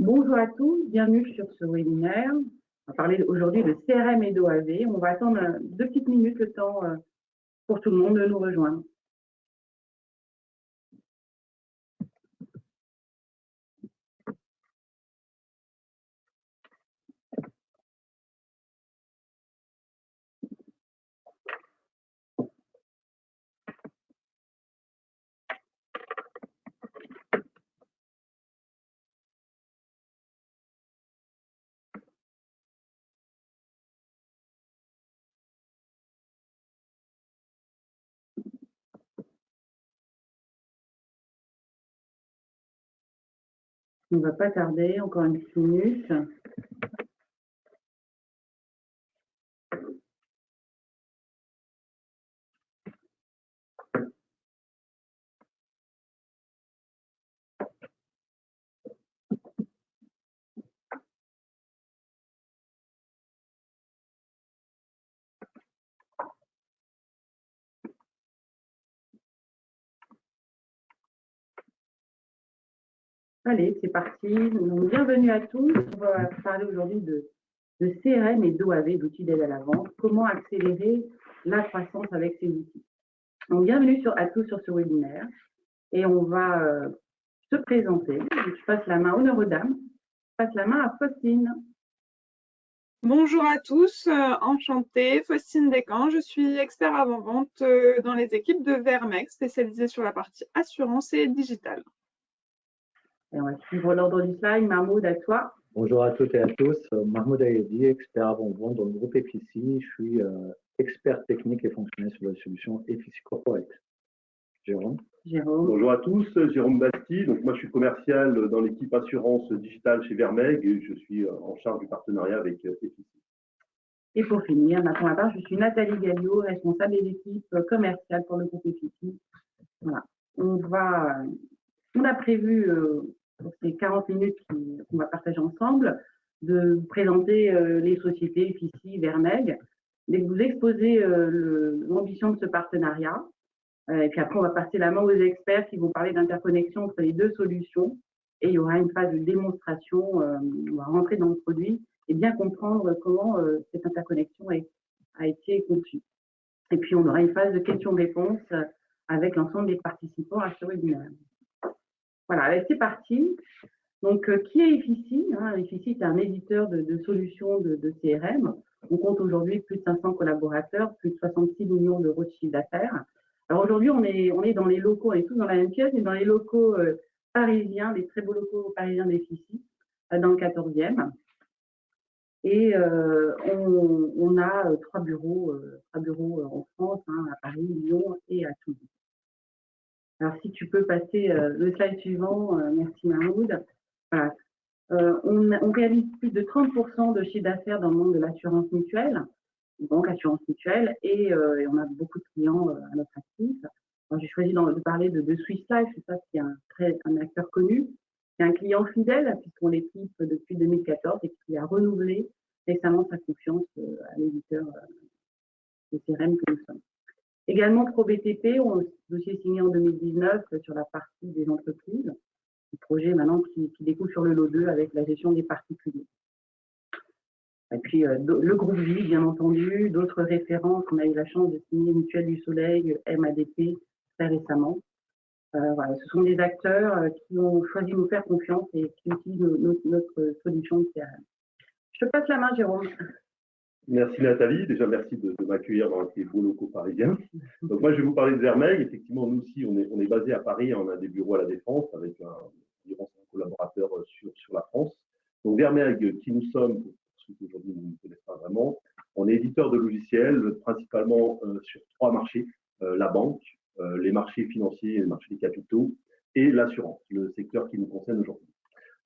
Bonjour à tous, bienvenue sur ce webinaire. On va parler aujourd'hui de CRM et d'OAV. On va attendre 2 petites minutes le temps pour tout le monde de nous rejoindre. On ne va pas tarder, encore une petite minute. Allez, c'est parti. Donc, bienvenue à tous. On va parler aujourd'hui de CRM et d'OAV, d'outils d'aide à la vente. Comment accélérer la croissance avec ces outils. Donc, bienvenue à tous sur ce webinaire. Et on va se présenter. Je passe la main, honneur aux dames. Je passe la main à Faustine. Bonjour à tous, enchantée, Faustine Descamps, je suis expert avant-vente dans les équipes de Vermex, spécialisée sur la partie assurance et digitale. Et on va suivre l'ordre du slide. Mahmoud, à toi. Bonjour à toutes et à tous, Mahmoud Ayedi, expert avant-vente dans le groupe EFICI. Je suis expert technique et fonctionnel sur la solution EFICI Corporate. Jérôme. Bonjour à tous, Jérôme Basti. Donc moi je suis commercial dans l'équipe assurance digitale chez Vermeg et je suis en charge du partenariat avec EFICI. Et pour finir, pour ma part, je suis Nathalie Gallio, responsable des équipes commerciales pour le groupe EFICI. Voilà. On a prévu pour ces 40 minutes qu'on va partager ensemble de vous présenter les sociétés EFICI, Vermeg, de vous exposer l'ambition de ce partenariat. Et puis après, on va passer la main aux experts qui vont parler d'interconnexion entre les deux solutions. Et il y aura une phase de démonstration, on va rentrer dans le produit et bien comprendre comment cette interconnexion a été conçue. Et puis, on aura une phase de questions-réponses avec l'ensemble des participants à ce webinaire. Voilà, c'est parti. Donc, qui est EFICI? EFICI est un éditeur de solutions de CRM. On compte aujourd'hui plus de 500 collaborateurs, plus de 66 millions d'euros de chiffre d'affaires. Alors aujourd'hui, on est dans les locaux, on est tous dans la même pièce, mais dans les locaux parisiens, des très beaux locaux parisiens d'EFICI, dans le 14e. Et on a trois bureaux en France, à Paris, Lyon et à Toulouse. Alors si tu peux passer le slide suivant, merci Mahmoud. Voilà. On réalise plus de 30% de chiffre d'affaires dans le monde de l'assurance mutuelle. Donc assurance mutuelle, et on a beaucoup de clients à notre actif. J'ai choisi de parler de Swiss Life, c'est ça qui est un acteur connu. C'est un client fidèle puisqu'on l'équipe depuis 2014 et qui a renouvelé récemment sa confiance à l'éditeur de CRM que nous sommes. Également ProBTP, dossier signé en 2019 sur la partie des entreprises. Le projet maintenant qui découle sur le lot 2 avec la gestion des particuliers. Et puis, le groupe Vie, bien entendu, d'autres références. On a eu la chance de signer Mutuelle du Soleil, MADP, très récemment. Voilà, ce sont des acteurs qui ont choisi de nous faire confiance et qui utilisent notre solution de CRM. Je te passe la main, Jérôme. Merci Nathalie. Déjà, merci de m'accueillir dans ces beaux locaux parisiens. Donc moi, je vais vous parler de Vermeg. Effectivement, nous aussi, on est basé à Paris. On a des bureaux à la Défense avec environ 100 collaborateurs sur la France. Donc Vermeg, qui nous sommes, qu'aujourd'hui vous ne connaissez pas vraiment. On est éditeur de logiciels, principalement sur 3 marchés, la banque, les marchés financiers et les marchés des capitaux, et l'assurance, le secteur qui nous concerne aujourd'hui.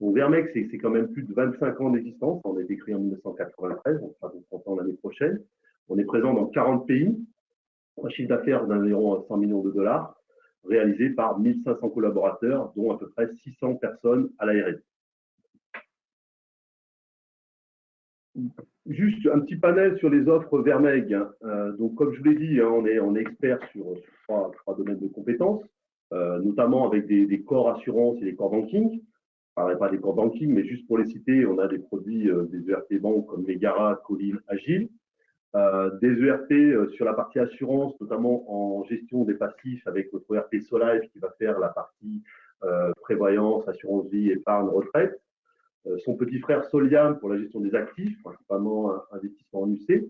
Donc Vermeg, c'est quand même plus de 25 ans d'existence. On a été créé en 1993, on fera 30 ans l'année prochaine. On est présent dans 40 pays, un chiffre d'affaires d'environ 100 millions de dollars, réalisé par 1500 collaborateurs, dont à peu près 600 personnes à la R&D. Juste un petit panel sur les offres Vermeg. Donc, comme je vous l'ai dit, on est expert sur trois domaines de compétences, notamment avec des corps assurance et des corps banking. parlerai pas des core banking, mais juste pour les citer, on a des produits des ERP banques comme Megara, Colline, Agile. Des ERP sur la partie assurance, notamment en gestion des passifs avec notre ERP Solife qui va faire la partie prévoyance, assurance vie, épargne, retraite. Son petit frère Soliam pour la gestion des actifs, principalement investissement en UC.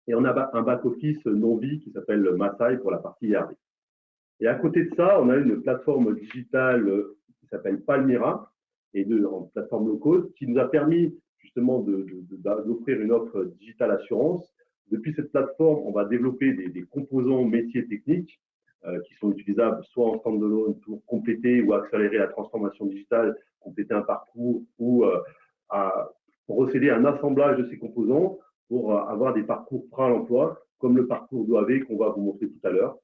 Et on a un back-office non-vie qui s'appelle Masai pour la partie IRD. Et à côté de ça, on a une plateforme digitale qui s'appelle Palmira, et en plateforme low-code, qui nous a permis justement d'offrir une offre digitale assurance. Depuis cette plateforme, on va développer des composants métiers techniques qui sont utilisables soit en standalone pour compléter ou accélérer la transformation digitale, compléter un parcours ou procéder à un assemblage de ces composants pour avoir des parcours prêts à l'emploi, comme le parcours d'OAV qu'on va vous montrer tout à l'heure.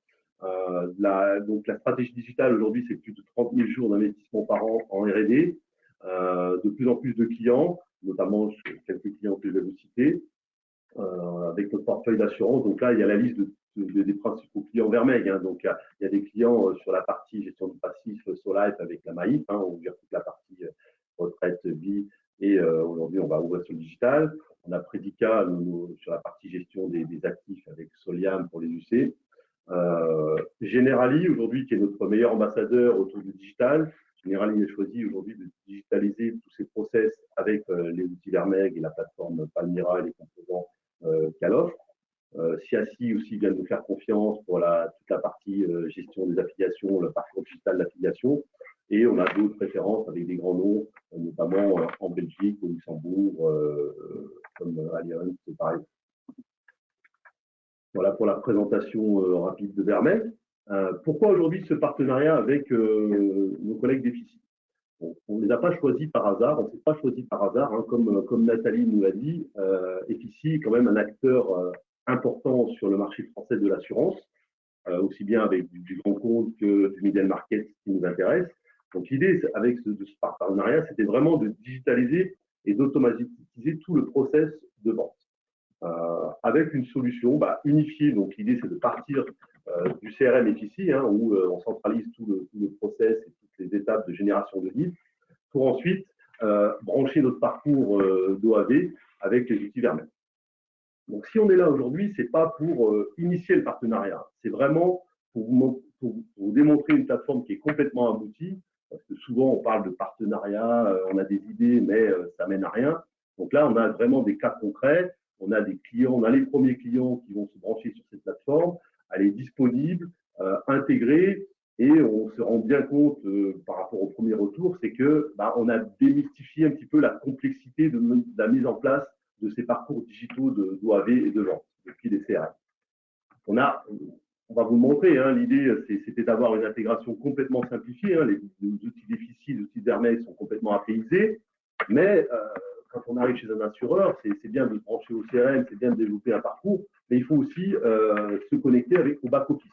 Donc la stratégie digitale aujourd'hui, c'est plus de 30 000 jours d'investissement par an en R&D, de plus en plus de clients, notamment quelques clients que je vais vous citer, avec notre portefeuille d'assurance. Donc là, il y a la liste des principaux clients Vermeil. Donc il y a des clients sur la partie gestion du passif, Solife avec la Maïf, on gère toute la partie retraite, vie, et aujourd'hui on va ouvrir sur le digital. On a Predica sur la partie gestion des actifs avec Soliam pour les UC. Generali, aujourd'hui, qui est notre meilleur ambassadeur autour du digital. Generali a choisi aujourd'hui de digitaliser tous ces process avec les outils Vermeil et la plateforme Palmira et les composants qu'elle offre. Siassi aussi vient de nous faire confiance pour toute la partie gestion des affiliations, le parcours digital d'affiliation. Et on a d'autres références avec des grands noms, notamment en Belgique, au Luxembourg, comme Allianz, par exemple. Voilà pour la présentation rapide de Vermeil. Pourquoi aujourd'hui ce partenariat avec nos collègues d'Effici? On ne les a pas choisis par hasard, on ne s'est pas choisi par hasard, comme Nathalie nous l'a dit. Effici est quand même un acteur important sur le marché français de l'assurance, aussi bien avec du grand compte que du middle market qui nous intéresse. Donc l'idée avec ce partenariat, c'était vraiment de digitaliser et d'automatiser tout le process de vente. Avec une solution unifiée. Donc l'idée, c'est de partir du CRM Effici, où on centralise tout le process et toutes les étapes de génération de leads, pour ensuite brancher notre parcours d'OAV avec les outils Vermeil. Donc si on est là aujourd'hui, ce n'est pas pour initier le partenariat, c'est vraiment pour vous démontrer une plateforme qui est complètement aboutie, parce que souvent on parle de partenariat, on a des idées, mais ça mène à rien. Donc là, on a vraiment des cas concrets. On a des clients, on a les premiers clients qui vont se brancher sur cette plateforme, elle est disponible, intégrée, et on se rend bien compte par rapport au premier retour, c'est que on a démystifié un petit peu la complexité de la mise en place de ces parcours digitaux d'OAV et de vente depuis les CRM. On va vous le montrer, l'idée c'était d'avoir une intégration complètement simplifiée. Les outils d'Effici, les outils Vermeil sont complètement APIsés, mais quand on arrive chez un assureur, c'est bien de se brancher au CRM, c'est bien de développer un parcours, mais il faut aussi se connecter avec au back-office.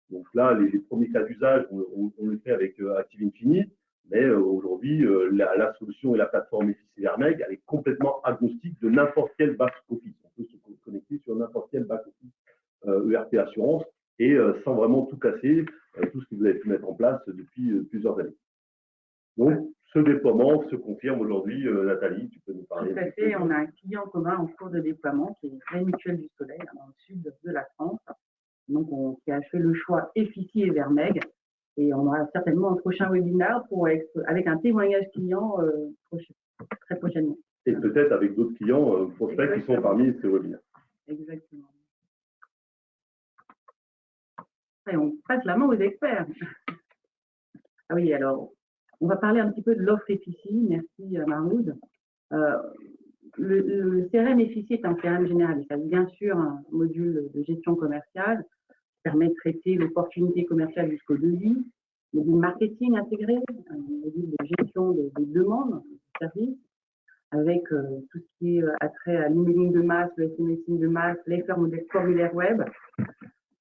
Donc là, les premiers cas d'usage, on le fait avec Active Infinite, mais aujourd'hui, la solution et la plateforme Effici Vermeil, elle est complètement agnostique de n'importe quel back-office. On peut se connecter sur n'importe quel back-office ERP Assurance et sans vraiment tout casser, tout ce que vous avez pu mettre en place depuis plusieurs années. Donc, ce déploiement se confirme aujourd'hui. Nathalie, tu peux nous parler? Tout à fait. On a un client commun en cours de déploiement qui est la Mutuelle du Soleil, dans le sud de la France. Donc, qui a fait le choix Effici et Vermeil. Et on aura certainement un prochain webinaire avec un témoignage client très prochainement. Et peut-être avec d'autres clients prospects qui sont parmi ces webinaires. Exactement. Et on passe la main aux experts. Ah oui, alors, on va parler un petit peu de l'offre Effici. Merci Mahmoud. Le CRM Effici est un CRM généraliste. Il y a bien sûr un module de gestion commerciale qui permet de traiter l'opportunité commerciale jusqu'au devis, le module marketing intégré, un module de gestion des demandes, des services, avec tout ce qui est attrait à l'emailing de masse, le SMSing de masse, les formulaires web,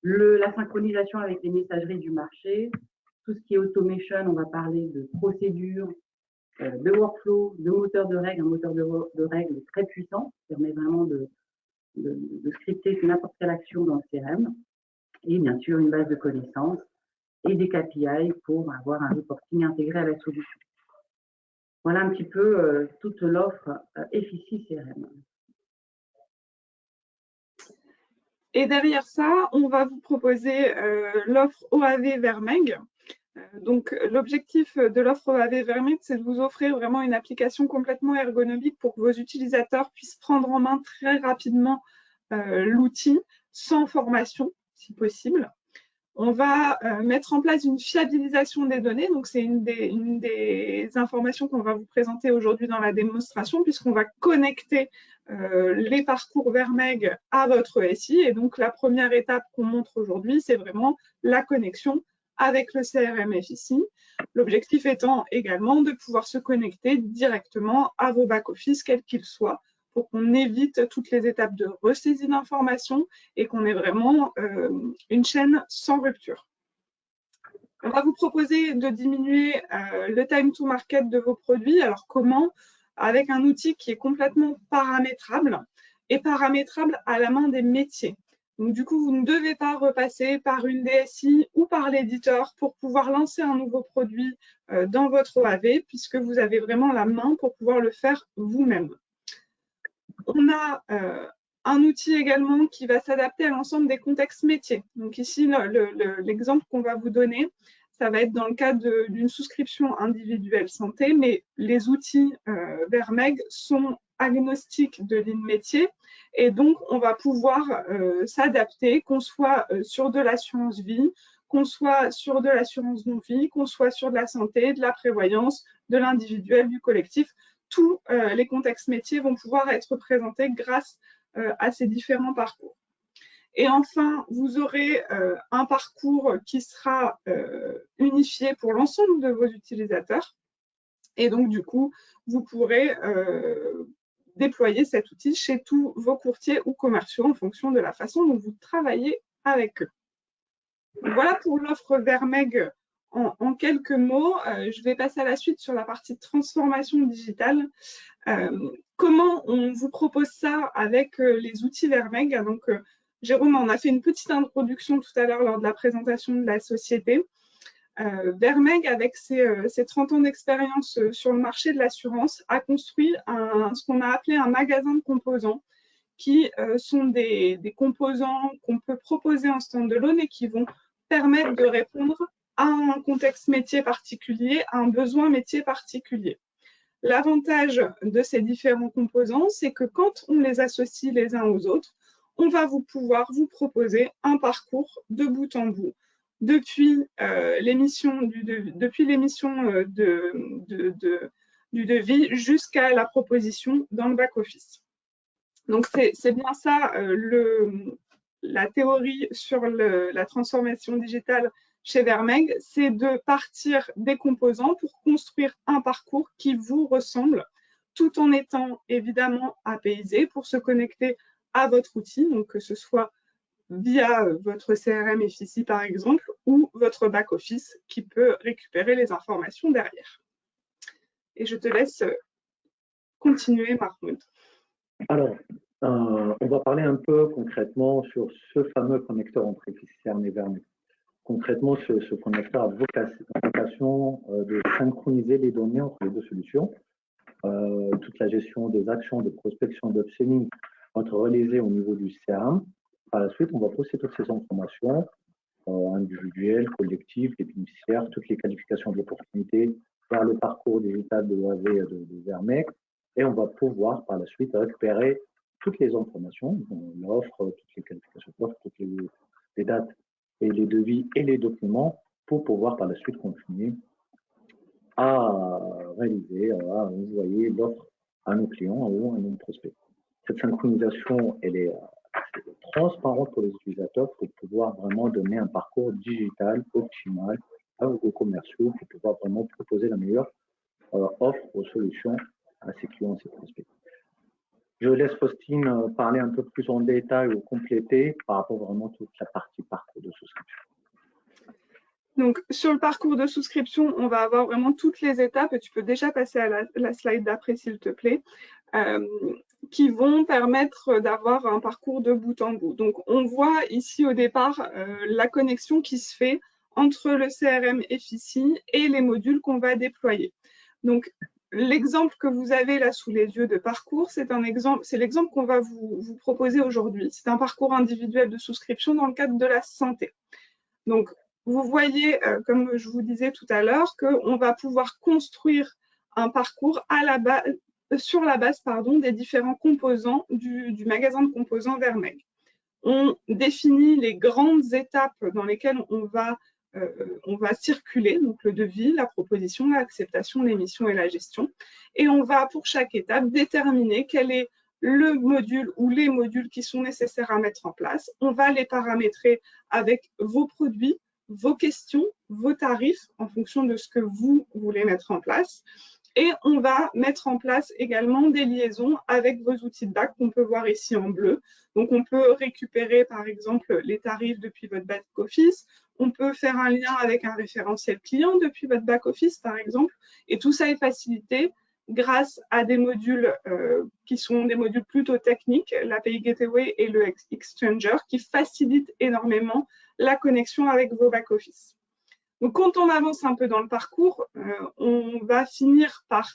la synchronisation avec les messageries du marché, tout ce qui est automation, on va parler de procédures, de workflow, de moteur de règles, un moteur de règles très puissant, qui permet vraiment de scripter n'importe quelle action dans le CRM, et bien sûr une base de connaissances et des KPI pour avoir un reporting intégré à la solution. Voilà un petit peu toute l'offre FICI CRM. Et derrière ça, on va vous proposer l'offre OAV Vermeg. Donc, l'objectif de l'offre OAV Vermeg, c'est de vous offrir vraiment une application complètement ergonomique pour que vos utilisateurs puissent prendre en main très rapidement l'outil sans formation, si possible. On va mettre en place une fiabilisation des données. Donc, c'est une des informations qu'on va vous présenter aujourd'hui dans la démonstration, puisqu'on va connecter les parcours Vermeg à votre SI. Et donc, la première étape qu'on montre aujourd'hui, c'est vraiment la connexion avec le CRM FICI. L'objectif étant également de pouvoir se connecter directement à vos back-office, quels qu'ils soient, pour qu'on évite toutes les étapes de ressaisie d'informations et qu'on ait vraiment une chaîne sans rupture. On va vous proposer de diminuer le time to market de vos produits. Alors comment? Avec un outil qui est complètement paramétrable et paramétrable à la main des métiers. Donc du coup, vous ne devez pas repasser par une DSI ou par l'éditeur pour pouvoir lancer un nouveau produit dans votre OAV, puisque vous avez vraiment la main pour pouvoir le faire vous-même. On a un outil également qui va s'adapter à l'ensemble des contextes métiers. Donc ici, l'exemple qu'on va vous donner, ça va être dans le cadre d'une souscription individuelle santé, mais les outils Vermeg sont agnostiques de ligne métier et donc on va pouvoir s'adapter, qu'on soit sur de l'assurance vie, qu'on soit sur de l'assurance non-vie, qu'on soit sur de la santé, de la prévoyance, de l'individuel, du collectif. Tous les contextes métiers vont pouvoir être présentés grâce à ces différents parcours. Et enfin, vous aurez un parcours qui sera unifié pour l'ensemble de vos utilisateurs. Et donc, du coup, vous pourrez déployer cet outil chez tous vos courtiers ou commerciaux en fonction de la façon dont vous travaillez avec eux. Donc, voilà pour l'offre Vermeg en quelques mots. Je vais passer à la suite sur la partie transformation digitale. Comment on vous propose ça avec les outils Vermeg? Donc, Jérôme en a fait une petite introduction tout à l'heure lors de la présentation de la société. Vermeg, avec ses 30 ans d'expérience sur le marché de l'assurance, a construit ce qu'on a appelé un magasin de composants, qui sont des composants qu'on peut proposer en stand-alone et qui vont permettre de répondre à un contexte métier particulier, à un besoin métier particulier. L'avantage de ces différents composants, c'est que quand on les associe les uns aux autres, on va pouvoir vous proposer un parcours de bout en bout, depuis l'émission du devis jusqu'à la proposition dans le back-office. Donc, c'est bien ça la théorie sur la transformation digitale chez Vermeg, c'est de partir des composants pour construire un parcours qui vous ressemble, tout en étant évidemment apaisé pour se connecter à votre outil, donc que ce soit via votre CRM FICI par exemple, ou votre back-office qui peut récupérer les informations derrière. Et je te laisse continuer, Mahmoud. Alors, on va parler un peu concrètement sur ce fameux connecteur entre FICI et Vermeg. Concrètement, ce connecteur a vocation de synchroniser les données entre les deux solutions. Toute la gestion des actions de prospection d'upselling va être réalisée au niveau du CRM. Par la suite, on va pousser toutes ces informations individuelles, collectives, les bénéficiaires, toutes les qualifications de l'opportunité vers le parcours digital de l'OAV de Vermeg. Et on va pouvoir par la suite récupérer toutes les informations, l'offre, toutes les qualifications d'offre, toutes les dates et les devis et les documents pour pouvoir par la suite continuer à réaliser, à envoyer l'offre à nos clients ou à nos prospects. Cette synchronisation, elle est transparente pour les utilisateurs pour pouvoir vraiment donner un parcours digital optimal aux commerciaux pour pouvoir vraiment proposer la meilleure offre aux solutions à ses clients et ses prospects. Je laisse Faustine parler un peu plus en détail ou compléter par rapport vraiment à toute la partie parcours de souscription. Donc, sur le parcours de souscription, on va avoir vraiment toutes les étapes, et tu peux déjà passer à la slide d'après, s'il te plaît, qui vont permettre d'avoir un parcours de bout en bout. Donc, on voit ici au départ la connexion qui se fait entre le CRM FICI et les modules qu'on va déployer. Donc, l'exemple que vous avez là sous les yeux de parcours, c'est l'exemple qu'on va vous proposer aujourd'hui. C'est un parcours individuel de souscription dans le cadre de la santé. Donc, vous voyez, comme je vous disais tout à l'heure, qu'on va pouvoir construire un parcours sur la base des différents composants du magasin de composants Vermeil. On définit les grandes étapes dans lesquelles on va circuler, donc le devis, la proposition, l'acceptation, l'émission et la gestion. Et on va, pour chaque étape, déterminer quel est le module ou les modules qui sont nécessaires à mettre en place. On va les paramétrer avec vos produits, vos questions, vos tarifs en fonction de ce que vous voulez mettre en place. Et on va mettre en place également des liaisons avec vos outils de back qu'on peut voir ici en bleu. Donc, on peut récupérer, par exemple, les tarifs depuis votre back-office. On peut faire un lien avec un référentiel client depuis votre back-office, par exemple. Et tout ça est facilité grâce à des modules qui sont des modules plutôt techniques, l'API Gateway et le Exchanger, qui facilitent énormément la connexion avec vos back-office. Donc, quand on avance un peu dans le parcours, on va finir par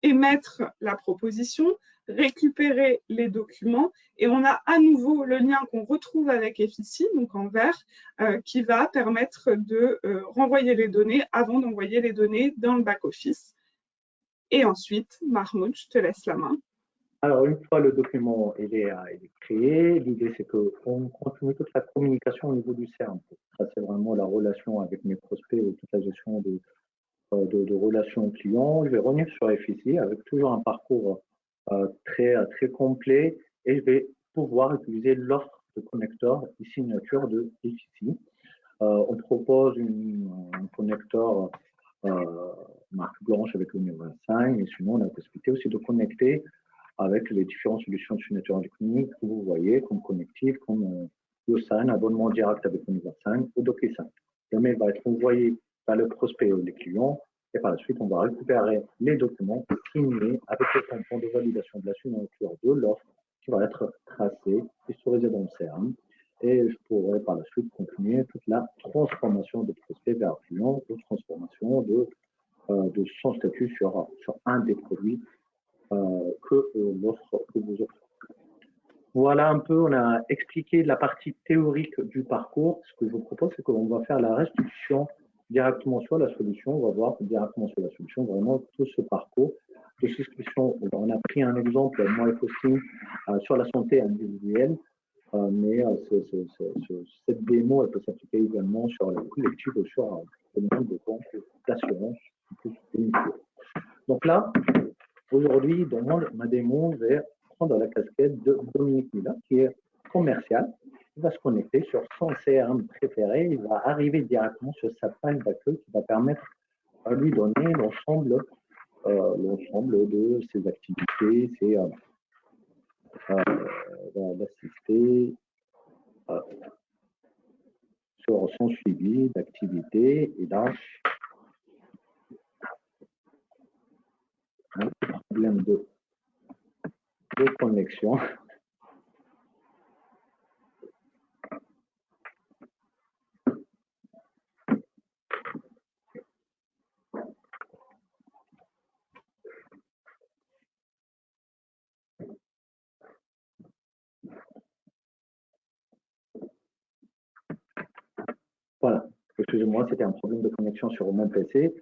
émettre la proposition, récupérer les documents et on a à nouveau le lien qu'on retrouve avec FICI, donc en vert, qui va permettre de renvoyer les données avant d'envoyer les données dans le back-office. Et ensuite, Mahmoud, je te laisse la main. Alors, une fois le document il est créé, l'idée c'est qu'on continue toute la communication au niveau du CERN. Ça, c'est vraiment la relation avec mes prospects et toute la gestion de relations clients. Je vais revenir sur FICI avec toujours un parcours très complet et je vais pouvoir utiliser l'offre de connecteur et signature de FICI. On propose un connecteur marque blanche avec le numéro 5, mais sinon on a la possibilité aussi de connecter avec les différentes solutions de signature électronique que vous voyez, comme Connective, comme YouSign, abonnement direct avec le numéro 5 ou DocuSign. Le mail va être envoyé par le prospect ou les clients et par la suite, on va récupérer les documents signés avec le tampon de validation de la signature de l'offre qui va être tracé, historisé dans le CRM. Et je pourrai par la suite continuer toute la transformation de prospect vers client ou transformation de son statut sur un des produits que l'offre que vous offrez. Voilà un peu, on a expliqué la partie théorique du parcours. Ce que je vous propose, c'est qu'on va faire la restitution directement sur la solution. On va voir directement sur la solution vraiment tout ce parcours de souscription. On a pris un exemple, moi et Faustine, sur la santé individuelle, mais cette démo elle peut s'appliquer également sur la collective ou sur le monde de banque d'assurance. Donc là, aujourd'hui, dans ma démo, je vais prendre la casquette de Dominique Mila, qui est commercial. Il va se connecter sur son CRM préféré. Il va arriver directement sur sa page d'accueil qui va permettre à lui donner l'ensemble de ses activités, d'assister sur son suivi d'activités. Et là, un problème de connexion. Voilà, excusez-moi, c'était un problème de connexion sur mon PC.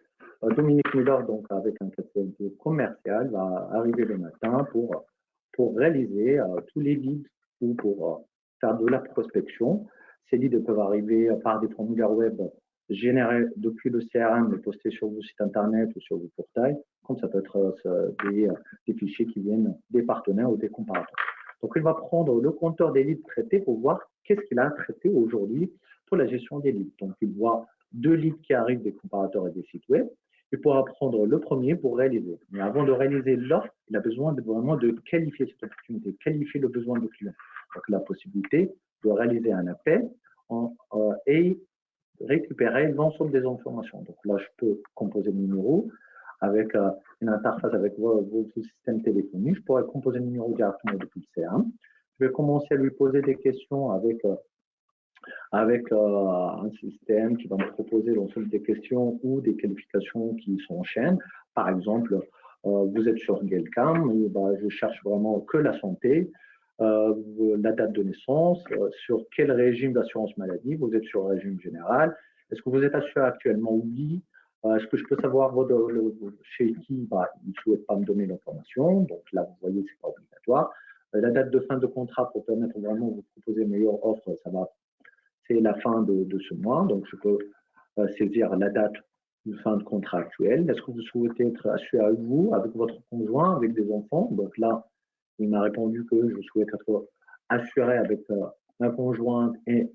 Dominique Miller, donc avec un casquette de commercial, va arriver le matin pour réaliser tous les leads ou pour faire de la prospection. Ces leads peuvent arriver par des formulaires web générés depuis le CRM et postés sur vos sites internet ou sur vos portails, comme ça peut être des fichiers qui viennent des partenaires ou des comparateurs. Donc, il va prendre le compteur des leads traités pour voir qu'est-ce qu'il a traité aujourd'hui pour la gestion des leads. Donc, il voit 2 leads qui arrivent des comparateurs et des sites web. Il pourra prendre le premier pour réaliser. Mais avant de réaliser l'offre, il a besoin vraiment de qualifier cette opportunité, qualifier le besoin du client. Donc, la possibilité de réaliser un appel et récupérer l'ensemble des informations. Donc là, je peux composer le numéro avec une interface avec vos systèmes téléphoniques. Je pourrais composer le numéro directement depuis le CRM. Je vais commencer à lui poser des questions avec un système qui va me proposer l'ensemble des questions ou des qualifications qui sont en chaîne. Par exemple, vous êtes sur Gelcam, et je cherche vraiment que la santé, la date de naissance, sur quel régime d'assurance maladie, vous êtes sur le régime général, est-ce que vous êtes assuré actuellement? Oui. Est-ce que je peux savoir chez qui il ne souhaite pas me donner l'information? Donc là, vous voyez, ce n'est pas obligatoire. La date de fin de contrat pour permettre vraiment de vous proposer une meilleure offre, c'est la fin de ce mois. Donc, je peux saisir la date de fin de contrat actuelle. Est-ce que vous souhaitez être assuré avec vous, avec votre conjoint, avec des enfants? Donc là, il m'a répondu que je souhaite être assuré avec ma conjointe et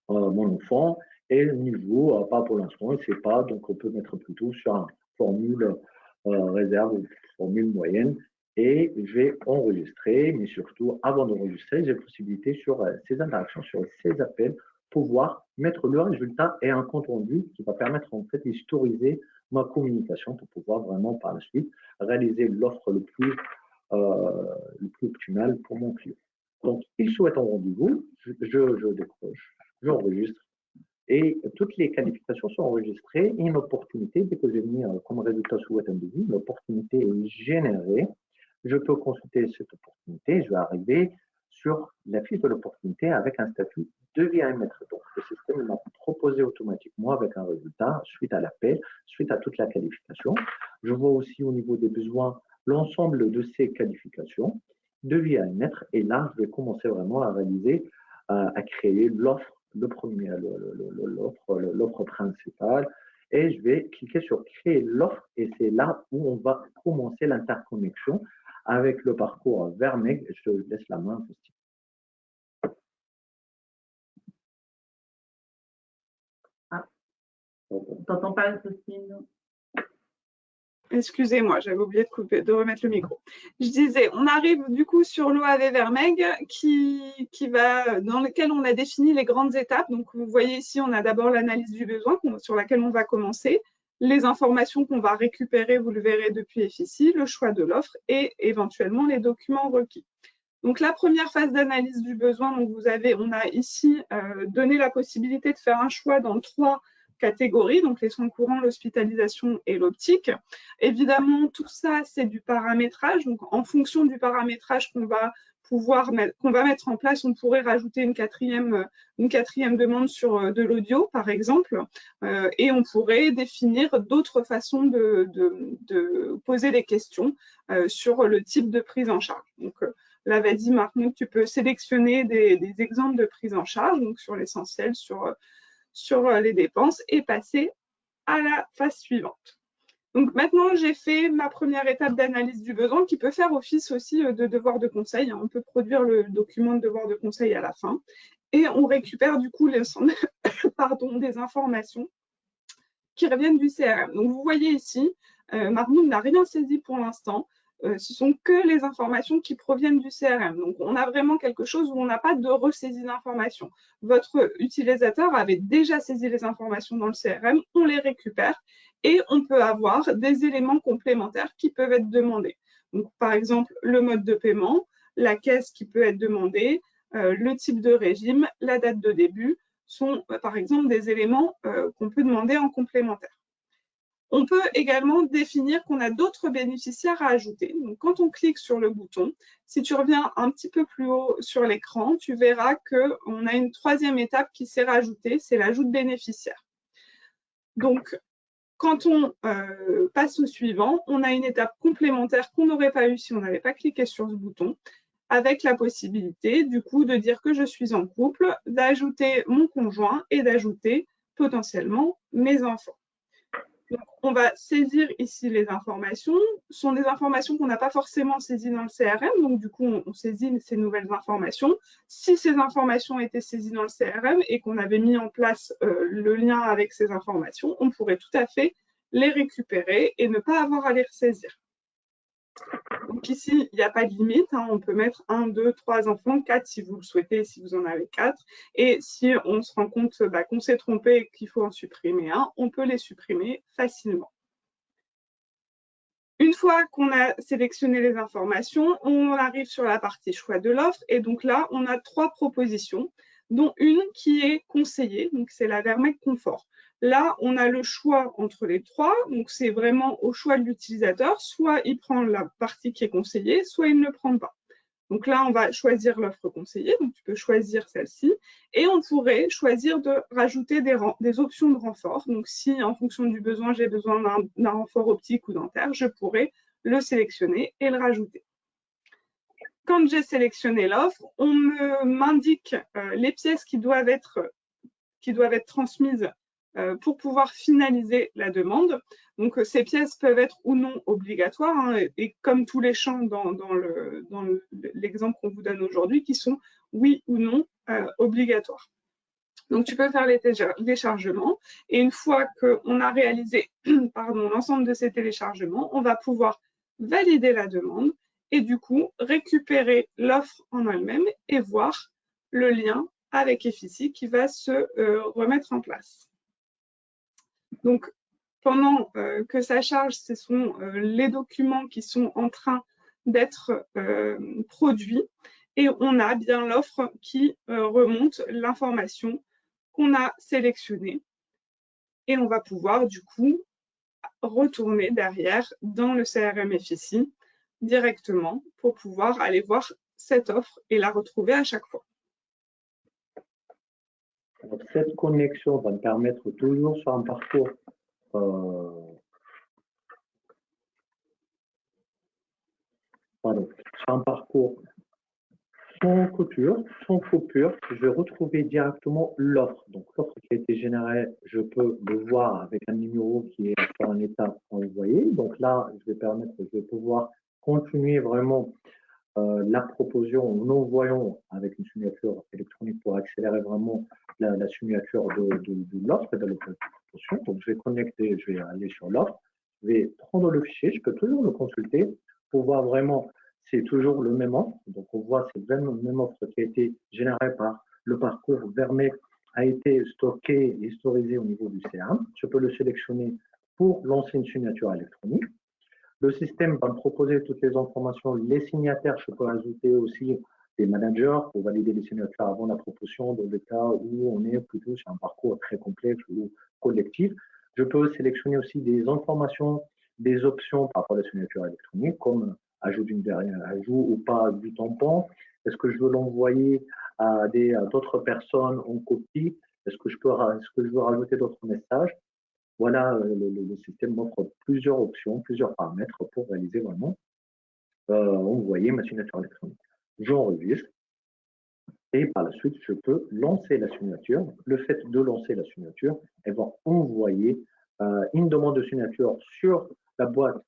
mon enfant. Et le niveau, pas pour l'instant, il ne sait pas, donc on peut mettre plutôt sur une formule réserve ou formule moyenne. Et je vais enregistrer, mais surtout, avant d'enregistrer, j'ai la possibilité sur ces interactions, sur ces appels, pouvoir mettre le résultat et un compte rendu qui va permettre en fait d'historiser ma communication pour pouvoir vraiment par la suite réaliser l'offre le plus optimale pour mon client. Donc, il souhaite un rendez-vous, je décroche, j'enregistre. Et toutes les qualifications sont enregistrées et une opportunité, dès que j'ai mis comme résultat souhaite un devis, l'opportunité est générée. Je peux consulter cette opportunité. Je vais arriver sur la fiche de l'opportunité avec un statut devis à émettre. Donc, le système m'a proposé automatiquement avec un résultat suite à l'appel, suite à toute la qualification. Je vois aussi au niveau des besoins l'ensemble de ces qualifications, devis à émettre. Et là, je vais commencer vraiment à réaliser, à créer l'offre. L'offre principale, et je vais cliquer sur créer l'offre, et c'est là où on va commencer l'interconnexion avec le parcours vers Meg. Je te laisse la main. On ne t'entend pas, Christine. Excusez-moi, j'avais oublié de remettre le micro. Je disais, on arrive du coup sur l'OAV Vermeg dans lequel on a défini les grandes étapes. Donc, vous voyez ici, on a d'abord l'analyse du besoin sur laquelle on va commencer, les informations qu'on va récupérer, vous le verrez depuis FICI, le choix de l'offre et éventuellement les documents requis. Donc, la première phase d'analyse du besoin, donc on a ici donné la possibilité de faire un choix dans 3 catégories, donc les soins courants, l'hospitalisation et l'optique. Évidemment, tout ça, c'est du paramétrage. Donc, en fonction du paramétrage qu'on va mettre en place, on pourrait rajouter une quatrième demande sur de l'audio, par exemple, et on pourrait définir d'autres façons de poser des questions sur le type de prise en charge. Donc, là, vas-y, Marc, tu peux sélectionner des exemples de prise en charge, donc sur l'essentiel, sur les dépenses, et passer à la phase suivante. Donc maintenant, j'ai fait ma première étape d'analyse du besoin qui peut faire office aussi de devoir de conseil. On peut produire le document de devoir de conseil à la fin. Et on récupère du coup l'ensemble des informations qui reviennent du CRM. Donc vous voyez ici, Marmoud n'a rien saisi pour l'instant. Ce sont que les informations qui proviennent du CRM. Donc, on a vraiment quelque chose où on n'a pas de ressaisie d'informations. Votre utilisateur avait déjà saisi les informations dans le CRM, on les récupère et on peut avoir des éléments complémentaires qui peuvent être demandés. Donc, par exemple, le mode de paiement, la caisse qui peut être demandée, le type de régime, la date de début sont, par exemple, des éléments qu'on peut demander en complémentaire. On peut également définir qu'on a d'autres bénéficiaires à ajouter. Donc, quand on clique sur le bouton, si tu reviens un petit peu plus haut sur l'écran, tu verras qu'on a une 3e étape qui s'est rajoutée, c'est l'ajout de bénéficiaires. Donc, quand on passe au suivant, on a une étape complémentaire qu'on n'aurait pas eue si on n'avait pas cliqué sur ce bouton, avec la possibilité, du coup, de dire que je suis en couple, d'ajouter mon conjoint et d'ajouter potentiellement mes enfants. Donc, on va saisir ici les informations. Ce sont des informations qu'on n'a pas forcément saisies dans le CRM. Donc, du coup, on saisit ces nouvelles informations. Si ces informations étaient saisies dans le CRM et qu'on avait mis en place le lien avec ces informations, on pourrait tout à fait les récupérer et ne pas avoir à les ressaisir. Donc ici, il n'y a pas de limite, on peut mettre 1, 2, 3 enfants, 4 si vous le souhaitez, si vous en avez 4. Et si on se rend compte qu'on s'est trompé et qu'il faut en supprimer un, on peut les supprimer facilement. Une fois qu'on a sélectionné les informations, on arrive sur la partie choix de l'offre. Et donc là, on a 3 propositions, dont une qui est conseillée, donc c'est la Vermeg Confort. Là, on a le choix entre les trois, donc c'est vraiment au choix de l'utilisateur, soit il prend la partie qui est conseillée, soit il ne le prend pas. Donc là, on va choisir l'offre conseillée, donc tu peux choisir celle-ci, et on pourrait choisir de rajouter des options de renfort. Donc si, en fonction du besoin, j'ai besoin d'un renfort optique ou dentaire, je pourrais le sélectionner et le rajouter. Quand j'ai sélectionné l'offre, on m'indique les pièces qui doivent être transmises pour pouvoir finaliser la demande. Donc, ces pièces peuvent être ou non obligatoires, hein, et comme tous les champs dans l'exemple qu'on vous donne aujourd'hui, qui sont oui ou non obligatoires. Donc, tu peux faire les téléchargements, et une fois qu'on a réalisé l'ensemble de ces téléchargements, on va pouvoir valider la demande et du coup récupérer l'offre en elle-même et voir le lien avec Effici qui va se remettre en place. Donc, pendant que ça charge, ce sont les documents qui sont en train d'être produits et on a bien l'offre qui remonte l'information qu'on a sélectionnée et on va pouvoir du coup retourner derrière dans le CRM Effici directement pour pouvoir aller voir cette offre et la retrouver à chaque fois. Alors, cette connexion va me permettre toujours sur un parcours sans coupure, je vais retrouver directement l'offre. Donc l'offre qui a été générée, je peux le voir avec un numéro qui est sur un état envoyé. Donc là, je vais pouvoir continuer vraiment la proposition en envoyant avec une signature électronique pour accélérer vraiment la signature de l'offre et de la proposition. Donc je vais connecter, je vais aller sur l'offre, je vais prendre le fichier, je peux toujours le consulter pour voir vraiment, c'est toujours le même offre. Donc on voit c'est vraiment le même offre qui a été générée par le parcours Vermeil, a été stocké et historisé au niveau du CRM. Je peux le sélectionner pour lancer une signature électronique. Le système va me proposer toutes les informations, les signataires. Je peux ajouter aussi des managers pour valider les signatures avant la proposition dans le cas où on est plutôt sur un parcours très complexe ou collectif. Je peux sélectionner aussi des informations, des options par rapport à la signature électronique, comme ajout ou pas du tampon. Est-ce que je veux l'envoyer à d'autres personnes en copie? Est-ce que je veux rajouter d'autres messages? Voilà, le système m'offre plusieurs options, plusieurs paramètres pour réaliser vraiment envoyer ma signature électronique. J'enregistre et par la suite, je peux lancer la signature. Le fait de lancer la signature, elle va envoyer une demande de signature sur la boîte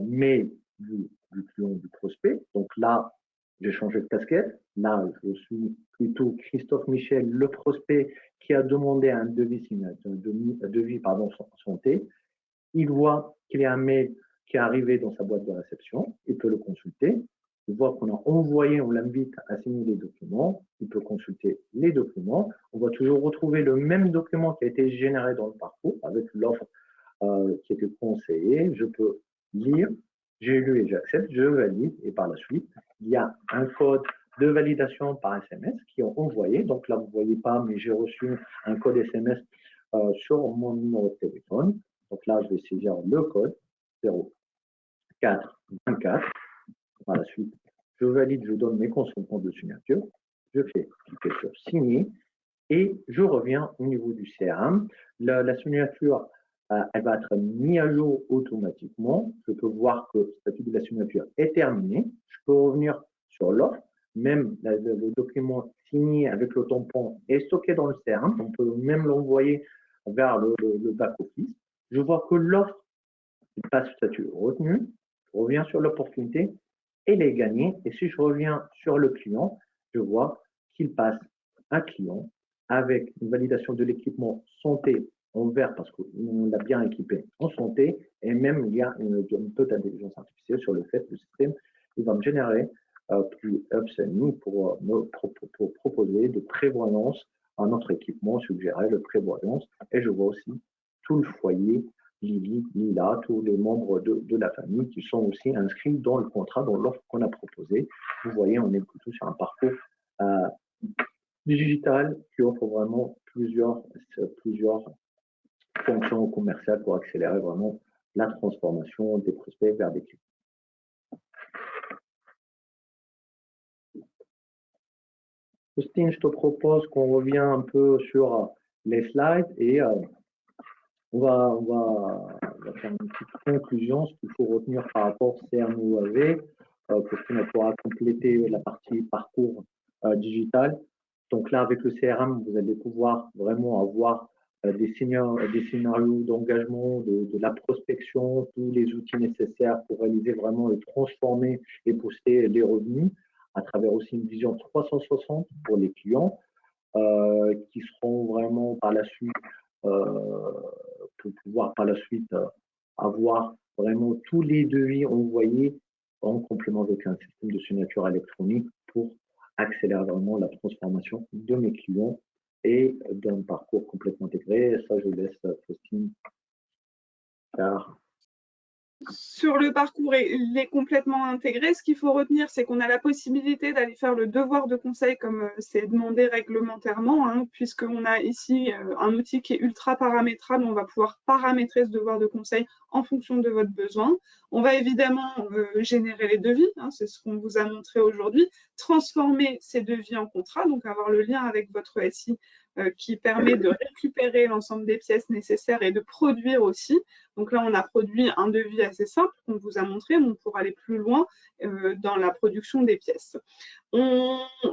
mail du client, du prospect. Donc là, j'ai changé de casquette. Là, je suis plutôt Christophe Michel, le prospect qui a demandé un devis santé. Il voit qu'il y a un mail qui est arrivé dans sa boîte de réception. Il peut le consulter. Il voit qu'on a envoyé, on l'invite à signer les documents. Il peut consulter les documents. On va toujours retrouver le même document qui a été généré dans le parcours avec l'offre qui était conseillée. Je peux lire. J'ai lu et j'accepte, je valide et par la suite, il y a un code de validation par SMS qui est envoyé. Donc là, vous ne voyez pas, mais j'ai reçu un code SMS sur mon numéro de téléphone. Donc là, je vais saisir le code 0424. Par la suite, je valide, je donne mes consentements de signature. Je fais cliquer sur signer et je reviens au niveau du CRM. La signature elle va être mise à jour automatiquement. Je peux voir que le statut de la signature est terminé. Je peux revenir sur l'offre. Même le document signé avec le tampon est stocké dans le CRM. On peut même l'envoyer vers le back-office. Je vois que l'offre passe statut retenu. Je reviens sur l'opportunité. Elle est gagnée. Et si je reviens sur le client, je vois qu'il passe un client avec une validation de l'équipement santé en vert parce qu'on l'a bien équipé en santé et même il y a un peu d'intelligence artificielle sur le fait que le système il va me générer plus upselling pour proposer de prévoyance à notre équipement, suggérer le prévoyance et je vois aussi tout le foyer, Lily, Lila, tous les membres de la famille qui sont aussi inscrits dans le contrat, dans l'offre qu'on a proposée. Vous voyez, on est plutôt sur un parcours digital qui offre vraiment plusieurs fonctions commerciales pour accélérer vraiment la transformation des prospects vers des clients. Faustine, je te propose qu'on revienne un peu sur les slides et on va faire une petite conclusion, ce qu'il faut retenir par rapport au CRM OAV. Faustine pourra compléter la partie parcours digital. Donc là, avec le CRM, vous allez pouvoir vraiment avoir des scénarios d'engagement, de la prospection, tous les outils nécessaires pour réaliser vraiment et transformer et booster les revenus à travers aussi une vision 360 pour les clients qui seront vraiment par la suite, pour pouvoir par la suite avoir vraiment tous les devis envoyés en complément avec un système de signature électronique pour accélérer vraiment la transformation de mes clients et d'un parcours complètement intégré. Et ça, je laisse Faustine faire. Sur le parcours, il est complètement intégré. Ce qu'il faut retenir, c'est qu'on a la possibilité d'aller faire le devoir de conseil comme c'est demandé réglementairement, hein, puisqu'on a ici un outil qui est ultra paramétrable. On va pouvoir paramétrer ce devoir de conseil en fonction de votre besoin. On va évidemment générer les devis, hein, c'est ce qu'on vous a montré aujourd'hui, transformer ces devis en contrat, donc avoir le lien avec votre SI qui permet de récupérer l'ensemble des pièces nécessaires et de produire aussi. Donc là, on a produit un devis assez simple qu'on vous a montré, mais on pourra aller plus loin dans la production des pièces.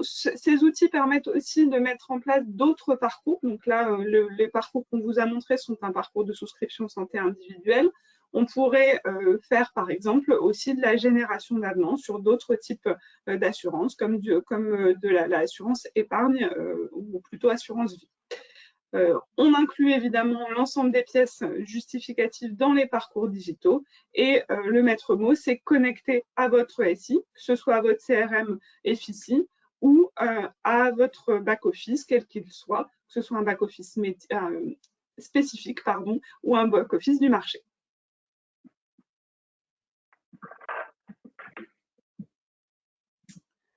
Ces outils permettent aussi de mettre en place d'autres parcours. Donc là, les parcours qu'on vous a montrés sont un parcours de souscription santé individuelle. On pourrait faire, par exemple, aussi de la génération d'avenants sur d'autres types d'assurances, comme de l'assurance épargne ou plutôt assurance vie. On inclut évidemment l'ensemble des pièces justificatives dans les parcours digitaux et le maître mot, c'est connecter à votre SI, que ce soit à votre CRM FICI ou à votre back-office, quel qu'il soit, que ce soit un back-office spécifique ou un back-office du marché.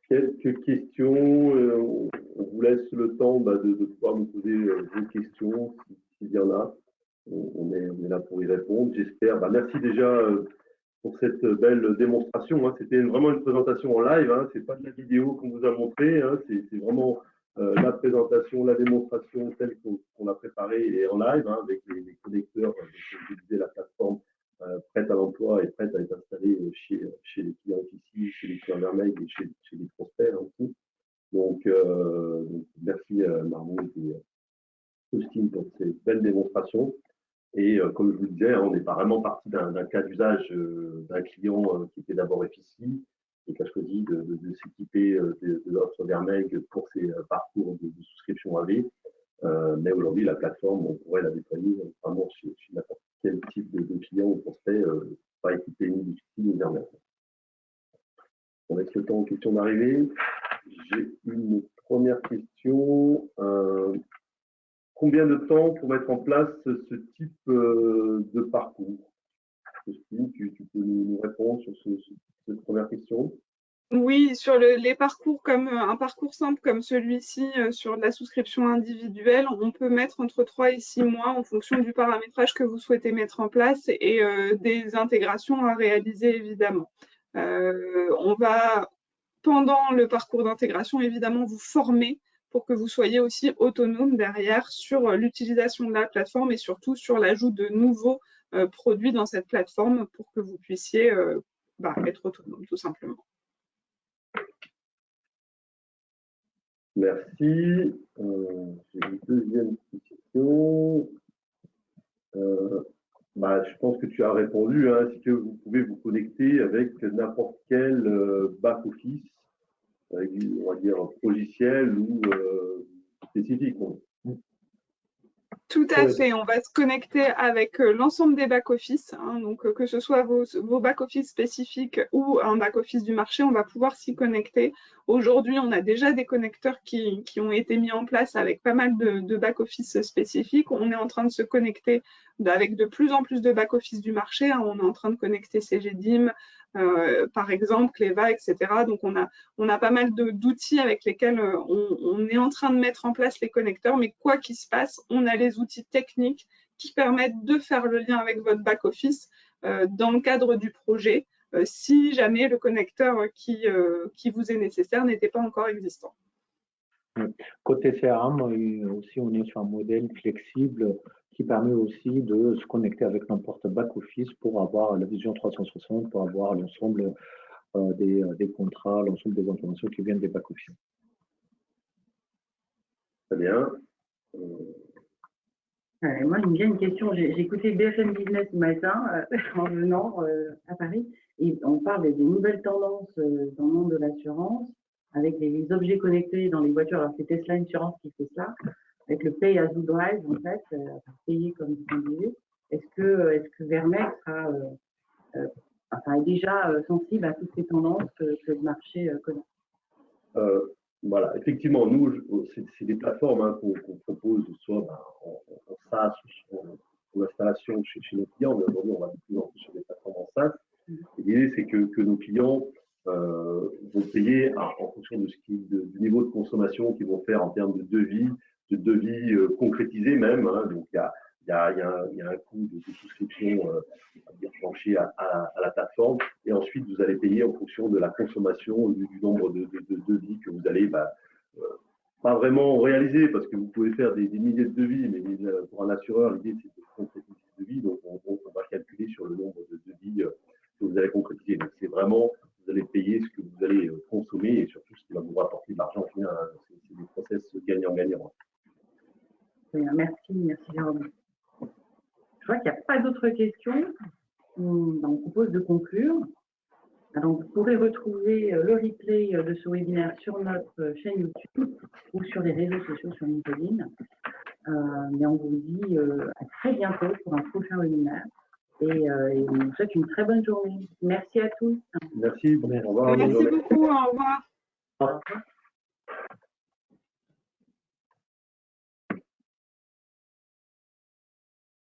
Quelques questions. On vous laisse le temps de pouvoir nous poser vos questions, s'il y en a. On est là pour y répondre, j'espère. Merci déjà pour cette belle démonstration. Hein. C'était vraiment une présentation en live. Hein. Ce n'est pas de la vidéo qu'on vous a montrée. Hein. C'est vraiment la présentation, la démonstration telle qu'on a préparée et en live, hein, avec les connecteurs, comme je disais, la plateforme prête à l'emploi et prête à être installée chez les clients ici, chez les clients Vermeil et chez les prospects hein, aussi. Donc, merci Marmont et Faustine pour ces belles démonstrations. Et comme je vous le disais, on n'est pas vraiment parti d'un cas d'usage d'un client qui était d'abord FICI et qui a choisi de s'équiper de l'offre Vermeil pour ses parcours de souscription AV. Mais aujourd'hui, la plateforme, on pourrait la déployer vraiment chez n'importe quel type de client ou prospect, pas équipé ni d'outils ni Vermeil. On laisse le temps aux questions d'arriver. J'ai une première question. Combien de temps pour mettre en place ce type de parcours? Christine, tu peux nous répondre sur cette première question? Oui, sur les parcours, comme un parcours simple comme celui-ci, sur de la souscription individuelle, on peut mettre entre 3 et 6 mois en fonction du paramétrage que vous souhaitez mettre en place et des intégrations à réaliser évidemment. On va, pendant le parcours d'intégration, évidemment, vous former pour que vous soyez aussi autonome derrière sur l'utilisation de la plateforme et surtout sur l'ajout de nouveaux produits dans cette plateforme pour que vous puissiez être autonome tout simplement. Merci. J'ai une deuxième question. Je pense que tu as répondu. Hein, c'est que vous pouvez vous connecter avec n'importe quel back-office, on va dire logiciel ou spécifique. Tout à fait, on va se connecter avec l'ensemble des back-office, hein, donc que ce soit vos back-office spécifiques ou un back-office du marché, on va pouvoir s'y connecter. Aujourd'hui, on a déjà des connecteurs qui ont été mis en place avec pas mal de back-office spécifiques. On est en train de se connecter avec de plus en plus de back-office du marché. Hein. On est en train de connecter CGDIM, par exemple, Cleva, etc. Donc, on a pas mal d'outils avec lesquels on est en train de mettre en place les connecteurs, mais quoi qu'il se passe, on a les outils techniques qui permettent de faire le lien avec votre back-office dans le cadre du projet, si jamais le connecteur qui vous est nécessaire n'était pas encore existant. Côté CRM, aussi, on est sur un modèle flexible qui permet aussi de se connecter avec n'importe back-office pour avoir la vision 360, pour avoir l'ensemble des contrats, l'ensemble des informations qui viennent des back-office. Très bien. Moi, il me vient une question. J'ai écouté BFM Business ce matin en venant à Paris et on parle des nouvelles tendances dans le monde de l'assurance avec les objets connectés dans les voitures. Alors, c'est Tesla Insurance qui fait ça, avec le Pay as you drive, en fait, payer comme vous disiez. Est-ce que Vermex est déjà sensible à toutes ces tendances que le marché connaît? Voilà, effectivement, nous, c'est des plateformes qu'on propose soit en SaaS ou en installation chez nos clients, mais aujourd'hui, on va de plus en plus sur des plateformes en SaaS. L'idée, c'est que nos clients vont payer en fonction du niveau de consommation qu'ils vont faire en termes de devis concrétisés même. Hein. Donc, il y a un coût de souscription plancher à la plateforme. Et ensuite, vous allez payer en fonction de la consommation, du nombre de devis que vous allez pas vraiment réaliser, parce que vous pouvez faire des milliers de devis, mais pour un assureur, l'idée, c'est de concrétiser ces devis. Donc, on va calculer sur le nombre de devis que vous allez concrétiser. Donc, c'est vraiment, vous allez payer ce que vous allez consommer et surtout ce qui va vous rapporter de l'argent. C'est des process gagnant-gagnant. Merci Jérôme. Je vois qu'il n'y a pas d'autres questions. On propose de conclure. Alors, vous pourrez retrouver le replay de ce webinaire sur notre chaîne YouTube ou sur les réseaux sociaux sur LinkedIn. Mais on vous dit à très bientôt pour un prochain webinaire. Et on vous souhaite une très bonne journée. Merci à tous. Merci. Au revoir. Merci beaucoup. Au revoir. Au revoir.